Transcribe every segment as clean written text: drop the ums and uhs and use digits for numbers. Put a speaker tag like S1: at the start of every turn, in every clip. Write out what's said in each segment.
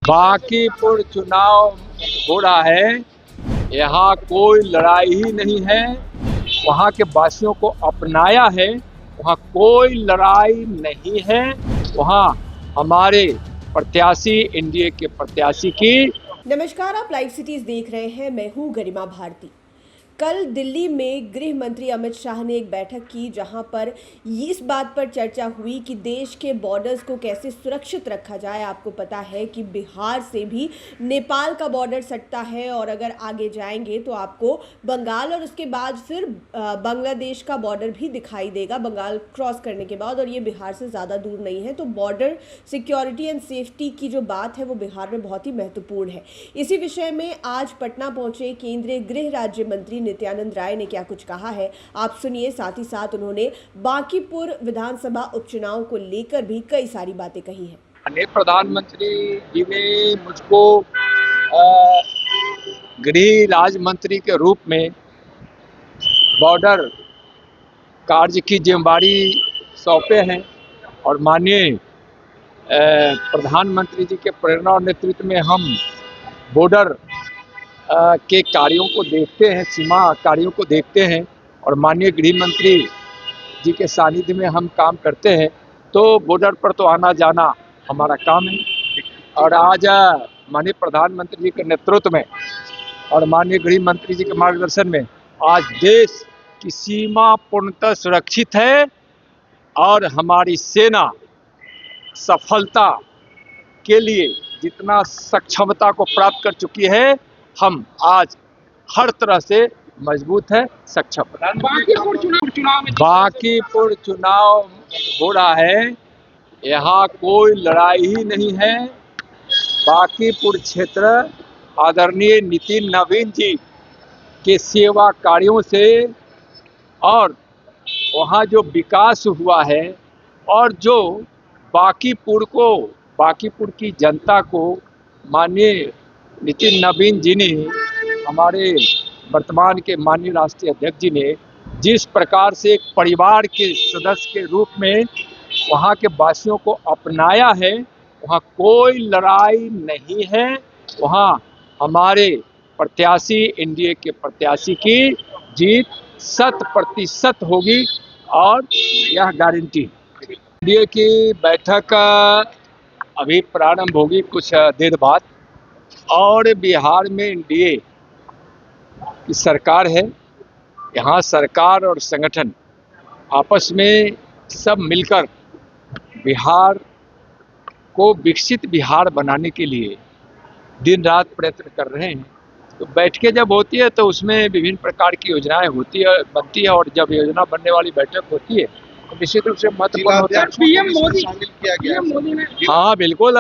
S1: बांकीपुर चुनाव हो रहा है, यहाँ कोई लड़ाई ही नहीं है। वहाँ के वासियों को अपनाया है, वहाँ कोई लड़ाई नहीं है। वहाँ हमारे प्रत्याशी एनडीए के प्रत्याशी की।
S2: नमस्कार, आप लाइव सिटीज देख रहे हैं। मैं हूँ गरिमा भारती। कल दिल्ली में गृह मंत्री अमित शाह ने एक बैठक की जहां पर इस बात पर चर्चा हुई कि देश के बॉर्डर्स को कैसे सुरक्षित रखा जाए। आपको पता है कि बिहार से भी नेपाल का बॉर्डर सटता है और अगर आगे जाएंगे तो आपको बंगाल और उसके बाद फिर बांग्लादेश का बॉर्डर भी दिखाई देगा बंगाल क्रॉस करने के बाद, और ये बिहार से ज़्यादा दूर नहीं है। तो बॉर्डर सिक्योरिटी एंड सेफ्टी की जो बात है वो बिहार में बहुत ही महत्वपूर्ण है। इसी विषय में आज पटना पहुंचे केंद्रीय गृह राज्य मंत्री नित्यानंद राय ने क्या कुछ कहा है आप सुनिए। साथ ही साथ उन्होंने बांकीपुर विधानसभा उपचुनाव को लेकर भी कई सारी बातें कही हैं।
S1: माननीय प्रधानमंत्री जी ने मुझको गृह राज्य मंत्री के रूप में बॉर्डर कार्य की जिम्मेदारी सौंपे हैं और माननीय प्रधानमंत्री जी के प्रेरणा और नेतृत्व में हम बॉर्डर के कार्यों को देखते हैं, सीमा कार्यों को देखते हैं और माननीय गृह मंत्री जी के सानिध्य में हम काम करते हैं। तो बॉर्डर पर तो आना जाना हमारा काम है और आज माननीय प्रधानमंत्री जी के नेतृत्व में और माननीय गृह मंत्री जी के मार्गदर्शन में आज देश की सीमा पूर्णतः सुरक्षित है और हमारी सेना सफलता के लिए जितना सक्षमता को प्राप्त कर चुकी है, हम आज हर तरह से मजबूत है, सक्षम। बांकीपुर चुनाव हो रहा है, यहाँ कोई लड़ाई ही नहीं है। बांकीपुर क्षेत्र आदरणीय नितिन नवीन जी के सेवा कार्यों से और वहाँ जो विकास हुआ है और जो बांकीपुर की जनता को माननीय नितिन नवीन जी ने, हमारे वर्तमान के माननीय राष्ट्रीय अध्यक्ष जी ने जिस प्रकार से एक परिवार के सदस्य के रूप में वहाँ के वासियों को अपनाया है, वहाँ कोई लड़ाई नहीं है। वहाँ हमारे प्रत्याशी एनडीए के प्रत्याशी की जीत 100% होगी और यह गारंटी। एनडीए की बैठक अभी प्रारंभ होगी कुछ देर बाद और बिहार में एनडीए की सरकार है। यहाँ सरकार और संगठन आपस में सब मिलकर बिहार को विकसित बिहार बनाने के लिए दिन रात प्रयत्न कर रहे हैं। तो बैठकें जब होती है तो उसमें विभिन्न प्रकार की योजनाएं बनती है और जब योजना बनने वाली बैठक होती है तो निश्चित रूप से महत्वपूर्ण होता है।
S3: पीएम मोदी शामिल किया गया।
S1: हाँ बिल्कुल,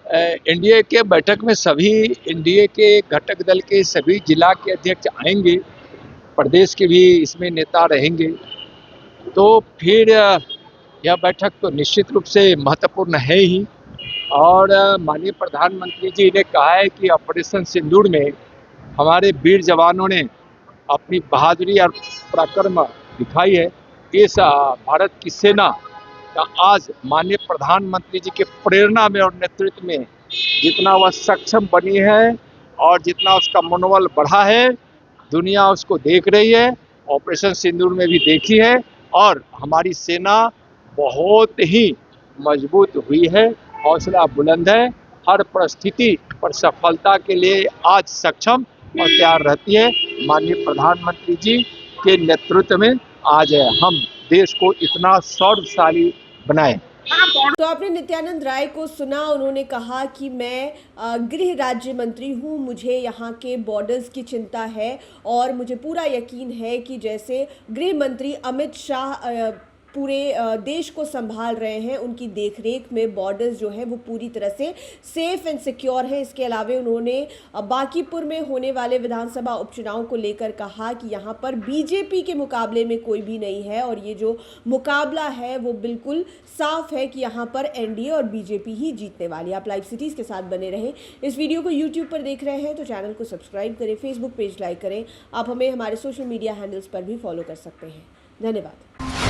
S1: एनडीए के बैठक में सभी एनडीए के घटक दल के सभी जिला के अध्यक्ष आएंगे, प्रदेश के भी इसमें नेता रहेंगे। तो फिर यह बैठक तो निश्चित रूप से महत्वपूर्ण है ही। और माननीय प्रधानमंत्री जी ने कहा है कि ऑपरेशन सिंदूर में हमारे वीर जवानों ने अपनी बहादुरी और पराक्रम दिखाई है। इस भारत की सेना का आज माननीय प्रधानमंत्री जी के प्रेरणा में और नेतृत्व में जितना वह सक्षम बनी है और जितना उसका मनोबल बढ़ा है, दुनिया उसको देख रही है, ऑपरेशन सिंदूर में भी देखी है और हमारी सेना बहुत ही मजबूत हुई है, हौसला बुलंद है, हर परिस्थिति पर सफलता के लिए आज सक्षम और तैयार रहती है। माननीय प्रधानमंत्री जी के नेतृत्व में आज हम देश को इतना सौभाग्यशाली बनाए।
S2: तो आपने नित्यानंद राय को सुना। उन्होंने कहा कि मैं गृह राज्य मंत्री हूं, मुझे यहाँ के बॉर्डर्स की चिंता है और मुझे पूरा यकीन है कि जैसे गृह मंत्री अमित शाह पूरे देश को संभाल रहे हैं, उनकी देखरेख में बॉर्डर्स जो है वो पूरी तरह से सेफ एंड सिक्योर है। इसके अलावा उन्होंने बांकीपुर में होने वाले विधानसभा उपचुनाव को लेकर कहा कि यहाँ पर बीजेपी के मुकाबले में कोई भी नहीं है और ये जो मुकाबला है वो बिल्कुल साफ है कि यहाँ पर एनडीए और बीजेपी ही जीतने वाली है। आप लाइव सिटीज़ के साथ बने रहें। इस वीडियो को यूट्यूब पर देख रहे हैं तो चैनल को सब्सक्राइब करें, फेसबुक पेज लाइक करें। आप हमें हमारे सोशल मीडिया हैंडल्स पर भी फॉलो कर सकते हैं। धन्यवाद।